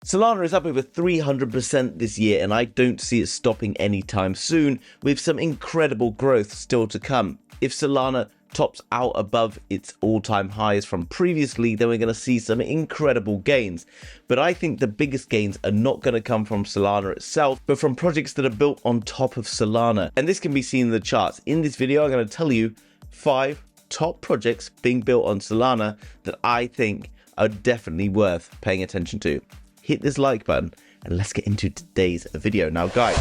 Solana is up over 300% this year, and I don't see it stopping anytime soon, with some incredible growth still to come. If Solana tops out above its all-time highs from previously, then we're going to see some incredible gains. But I think the biggest gains are not going to come from Solana itself, but from projects that are built on top of Solana. And this can be seen in the charts. In this video, I'm going to tell you 5 top projects being built on Solana that I think are definitely worth paying attention to. Hit this like button and let's get into today's video. Now guys,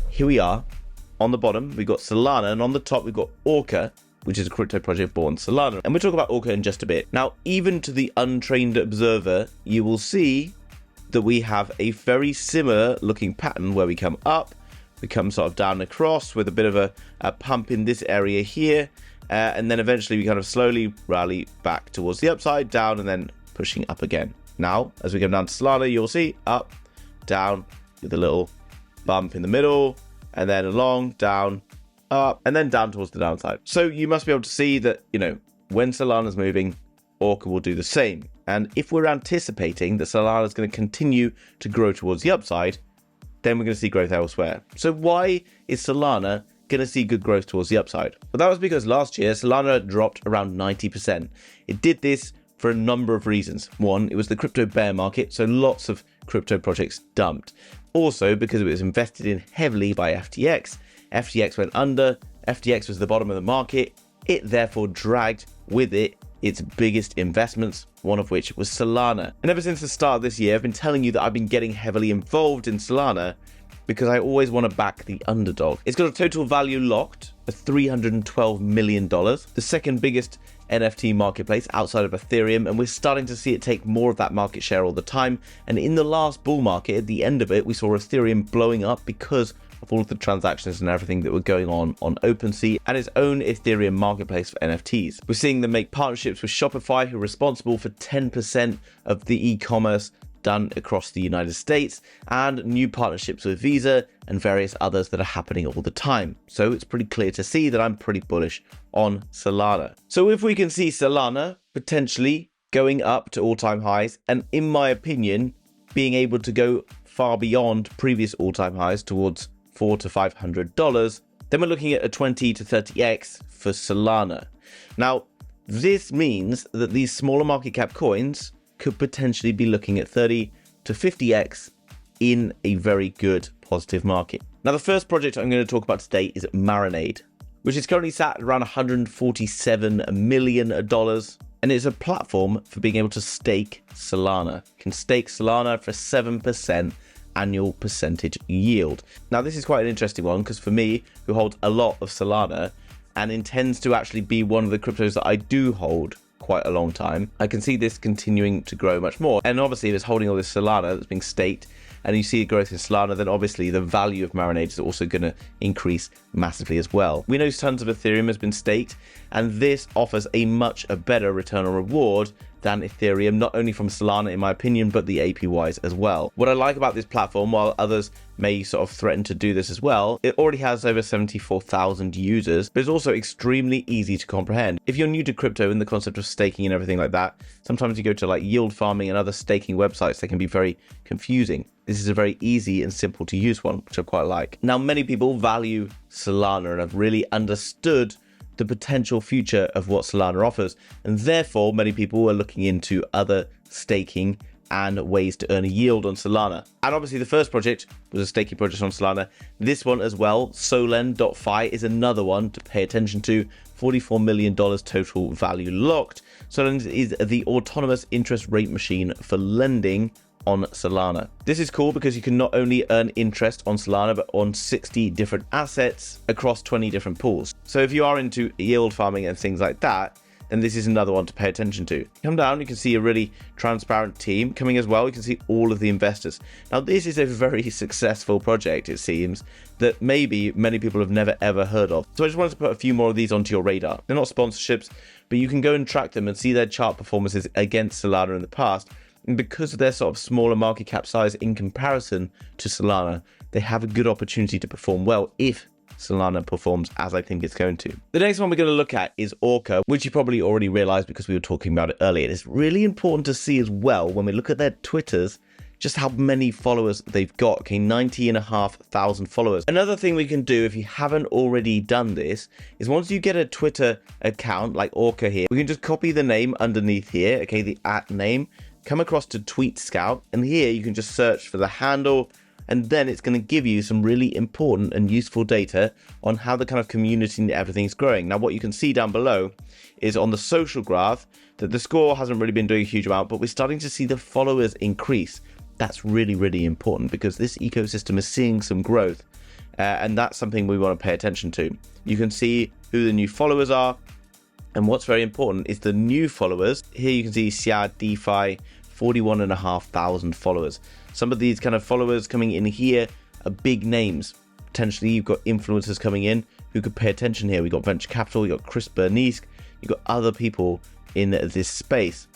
here we are. On the bottom, we've got Solana, and on the top, we've got Orca, which is a crypto project born Solana. And we'll talk about Orca in just a bit. Now, even to the untrained observer, you will see that we have a very similar looking pattern where we come up, we come sort of down across with a bit of a pump in this area here, and then eventually we kind of slowly rally back towards the upside, down, and then pushing up again. Now, as we come down to Solana, you'll see up, down, with a little bump in the middle, and then along, down, up, and then down towards the downside. So you must be able to see that, when Solana's moving, Orca will do the same. And if we're anticipating that Solana is going to continue to grow towards the upside, then we're going to see growth elsewhere. So why is Solana going to see good growth towards the upside? Well, that was because last year Solana dropped around 90%. It did this for a number of reasons. One, it was the crypto bear market, so lots of crypto projects dumped. Also, because it was invested in heavily by FTX. FTX went under, FTX was the bottom of the market, it therefore dragged with it its biggest investments, one of which was Solana. And ever since the start of this year, I've been telling you that I've been getting heavily involved in Solana because I always want to back the underdog. It's got a total value locked of $312 million, the second biggest NFT marketplace outside of Ethereum, and we're starting to see it take more of that market share all the time. And in the last bull market, at the end of it, we saw Ethereum blowing up because of all of the transactions and everything that were going on OpenSea and its own Ethereum marketplace for NFTs. We're seeing them make partnerships with Shopify, who are responsible for 10% of the e-commerce done across the United States, and new partnerships with Visa and various others that are happening all the time. So it's pretty clear to see that I'm pretty bullish on Solana. So if we can see Solana potentially going up to all-time highs, and in my opinion, being able to go far beyond previous all-time highs towards $400 to $500, then we're looking at a 20 to 30x for Solana. Now, this means that these smaller market cap coins could potentially be looking at 30 to 50x in a very good positive market. Now, the first project I'm going to talk about today is Marinade, which is currently sat at around $147 million, and it's a platform for being able to stake Solana. You can stake Solana for 7% annual percentage yield. Now, this is quite an interesting one because for me, who holds a lot of Solana and intends to actually be one of the cryptos that I do hold quite a long time, I can see this continuing to grow much more. And obviously, if it's holding all this Solana that's being staked and you see a growth in Solana, then obviously the value of Marinade is also going to increase massively as well. We know tons of Ethereum has been staked, and this offers a much better return on reward than Ethereum, not only from Solana in my opinion, but the APYs as well. What I like about this platform, while others may sort of threaten to do this as well, it already has over 74,000 users, but it's also extremely easy to comprehend. If you're new to crypto and the concept of staking and everything like that, sometimes you go to like yield farming and other staking websites that can be very confusing. This is a very easy and simple to use one, which I quite like. Now, many people value Solana and have really understood the potential future of what Solana offers, and therefore many people are looking into other staking and ways to earn a yield on Solana. And obviously the first project was a staking project on Solana. This one as well, Solend.fi, is another one to pay attention to. $44 million total value locked. Solend is the autonomous interest rate machine for lending on Solana. This is cool because you can not only earn interest on Solana, but on 60 different assets across 20 different pools. So if you are into yield farming and things like that, then this is another one to pay attention to. Come down, you can see a really transparent team coming as well. You can see all of the investors. Now, this is a very successful project, it seems, that maybe many people have never ever heard of. So I just wanted to put a few more of these onto your radar. They're not sponsorships, but you can go and track them and see their chart performances against Solana in the past. And because of their sort of smaller market cap size in comparison to Solana, they have a good opportunity to perform well if Solana performs as I think it's going to. The next one we're going to look at is Orca, which you probably already realized because we were talking about it earlier. It's really important to see as well when we look at their Twitters just how many followers they've got. Okay, 90,500 followers. Another thing we can do if you haven't already done this is once you get a Twitter account like Orca here, we can just copy the name underneath here, okay, the @name, come across to Tweet Scout, and here you can just search for the handle, and then it's going to give you some really important and useful data on how the kind of community and everything's growing. Now, what you can see down below is on the social graph that the score hasn't really been doing a huge amount, but we're starting to see the followers increase. That's really, really important because this ecosystem is seeing some growth, and that's something we want to pay attention to. You can see who the new followers are, and what's very important is the new followers. Here you can see Sia DeFi, 41,500 followers. Some of these kind of followers coming in here are big names. Potentially you've got influencers coming in who could pay attention here. We've got venture capital, you've got Chris Bernice, you've got other people in this space.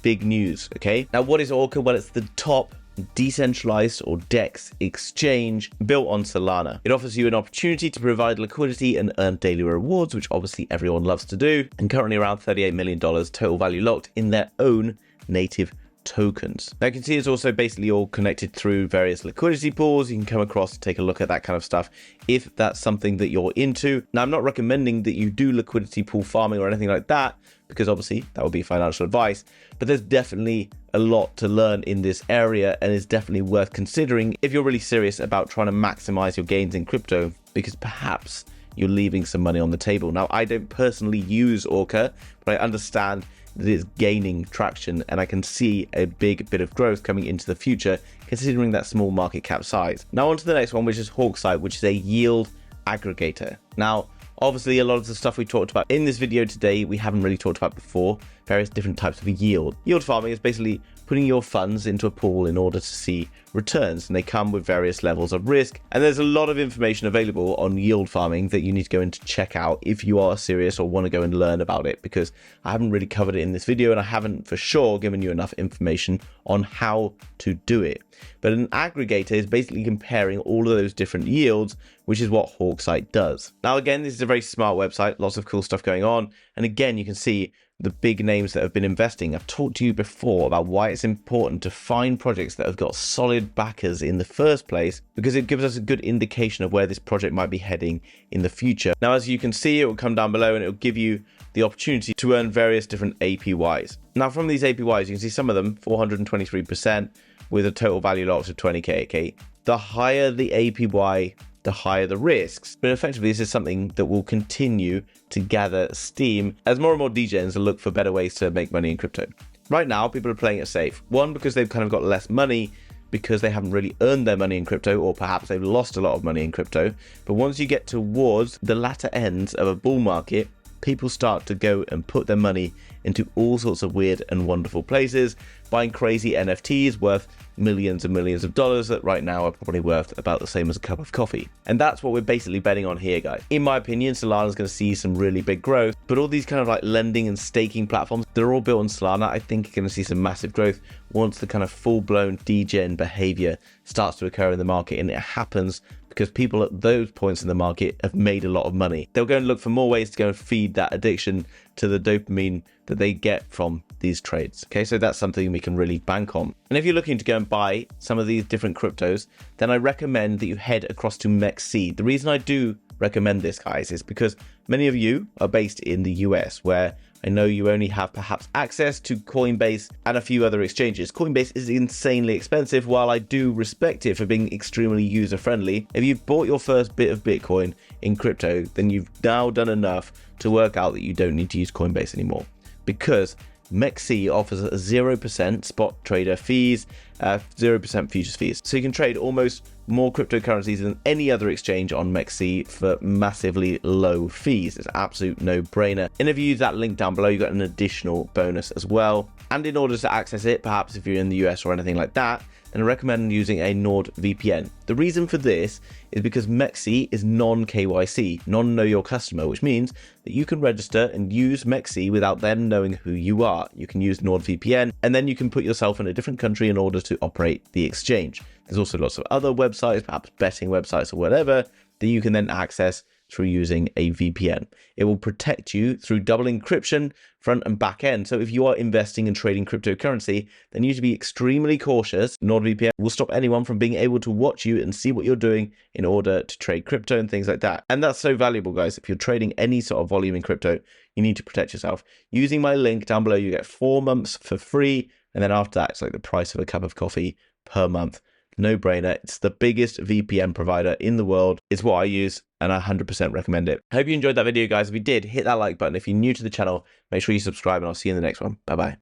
Big news, okay? Now, what is Orca? Well, it's the top decentralized or DEX exchange built on Solana. It offers you an opportunity to provide liquidity and earn daily rewards, which obviously everyone loves to do, and currently around $38 million total value locked in their own native tokens. Now you can see it's also basically all connected through various liquidity pools. You can come across and take a look at that kind of stuff if that's something that you're into. Now, I'm not recommending that you do liquidity pool farming or anything like that, because obviously that would be financial advice, but there's definitely a lot to learn in this area, and it's definitely worth considering if you're really serious about trying to maximize your gains in crypto, because perhaps you're leaving some money on the table. Now, I don't personally use Orca, but I understand that it's gaining traction, and I can see a big bit of growth coming into the future considering that small market cap size. Now on to the next one, which is Hawksight, which is a yield aggregator. Now obviously a lot of the stuff we talked about in this video today we haven't really talked about before. Various different types of yield. Yield farming is basically putting your funds into a pool in order to see returns, and they come with various levels of risk, and there's a lot of information available on yield farming that you need to go in to check out if you are serious or want to go and learn about it, because I haven't really covered it in this video and I haven't for sure given you enough information on how to do it. But an aggregator is basically comparing all of those different yields, which is what Hawksight does. Now again, this is a very smart website, lots of cool stuff going on, and again you can see the big names that have been investing. I've talked to you before about why it's important to find projects that have got solid backers in the first place, because it gives us a good indication of where this project might be heading in the future. Now, as you can see, it will come down below and it will give you the opportunity to earn various different APYs. Now, from these APYs, you can see some of them 423% with a total value locked of 20k. Okay, the higher the APY, the higher the risks, but effectively this is something that will continue to gather steam as more and more degens look for better ways to make money in crypto. Right now, people are playing it safe. One, because they've kind of got less money because they haven't really earned their money in crypto, or perhaps they've lost a lot of money in crypto. But once you get towards the latter ends of a bull market, people start to go and put their money into all sorts of weird and wonderful places, buying crazy NFTs worth millions and millions of dollars that right now are probably worth about the same as a cup of coffee. And that's what we're basically betting on here, guys. In my opinion, Solana is going to see some really big growth, but all these kind of like lending and staking platforms, they're all built on Solana. I think are going to see some massive growth once the kind of full-blown degen behavior starts to occur in the market, and it happens because people at those points in the market have made a lot of money. They'll go and look for more ways to go and feed that addiction to the dopamine that they get from these trades. Okay, so that's something we can really bank on. And if you're looking to go and buy some of these different cryptos, then I recommend that you head across to MEXC. The reason I do recommend this, guys, is because many of you are based in the US, where I know you only have perhaps access to Coinbase and a few other exchanges. Coinbase is insanely expensive. While I do respect it for being extremely user-friendly, if you've bought your first bit of Bitcoin in crypto, then you've now done enough to work out that you don't need to use Coinbase anymore, because MEXC offers a 0% spot trader fees, 0% futures fees. So you can trade almost more cryptocurrencies than any other exchange on MEXC for massively low fees. It's an absolute no-brainer. And if you use that link down below, you got an additional bonus as well. And in order to access it, perhaps if you're in the US or anything like that, then I recommend using a NordVPN. The reason for this is because MEXC is non-KYC, non-know your customer, which means that you can register and use MEXC without them knowing who you are. You can use NordVPN, and then you can put yourself in a different country in order to operate the exchange. There's also lots of other websites, perhaps betting websites or whatever, that you can then access through using a VPN. It will protect you through double encryption, front and back end. So if you are investing and trading cryptocurrency, then you need to be extremely cautious. NordVPN will stop anyone from being able to watch you and see what you're doing in order to trade crypto and things like that. And that's so valuable, guys. If you're trading any sort of volume in crypto, you need to protect yourself. Using my link down below, you get 4 months for free. And then after that, it's like the price of a cup of coffee per month. No brainer. It's the biggest VPN provider in the world. It's what I use and I 100% recommend it. I hope you enjoyed that video, guys. If you did, hit that like button. If you're new to the channel, make sure you subscribe and I'll see you in the next one. Bye-bye.